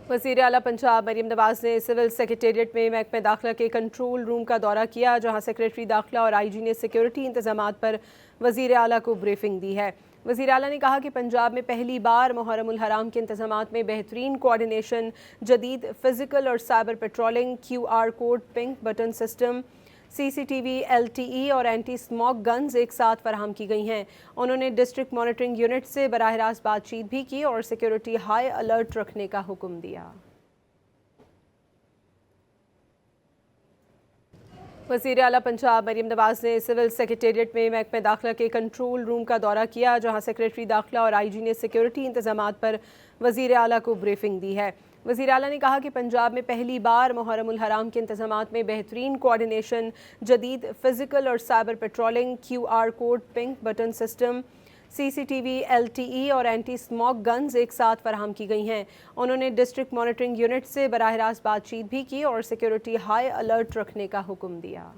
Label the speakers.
Speaker 1: वज़ीर आला पंजाब मरीम नवाज ने सिविल सेक्रेटेरिएट में महकमे दाखिला के कंट्रोल रूम का दौरा किया, जहां सेक्रेटरी दाखिला और IG ने सिक्योरिटी इंतजामात पर वज़ीर आला को ब्रीफिंग दी है। वज़ीर आला ने कहा कि पंजाब में पहली बार मुहर्रम उल हराम के इंतजामात में बेहतरीन कोऑर्डिनेशन, जदीद फिजिकल और cyber patrolling, QR code, pink button system, CCTV, LTE और एंटी स्मोक गन्स एक साथ फराहम की गई हैं। उन्होंने डिस्ट्रिक्ट मॉनिटरिंग यूनिट से बराह रास्त बातचीत भी की और सिक्योरिटी हाई अलर्ट रखने का हुक्म दिया। वज़ीर आला पंजाब मरीम नवाज ने सिविल सेक्रेटेरिएट में महकमे दाखिला के कंट्रोल रूम का दौरा किया, जहां सेक्रेटरी दाखिला और IG ने सिक्योरिटी इंतजामात पर वज़ीर आला को ब्रीफिंग दी है। वज़ीर आला ने कहा कि पंजाब में पहली बार मुहर्रम उल हराम के इंतजामात में बेहतरीन कोऑर्डिनेशन, जदीद फिजिकल और cyber patrolling, QR code, pink button system, CCTV, LTE और एंटी स्मोक गन्स एक साथ फराहम की गई हैं। उन्होंने डिस्ट्रिक्ट मॉनिटरिंग यूनिट से बराह रास्त बातचीत भी की और सिक्योरिटी हाई अलर्ट रखने का हुक्म दिया।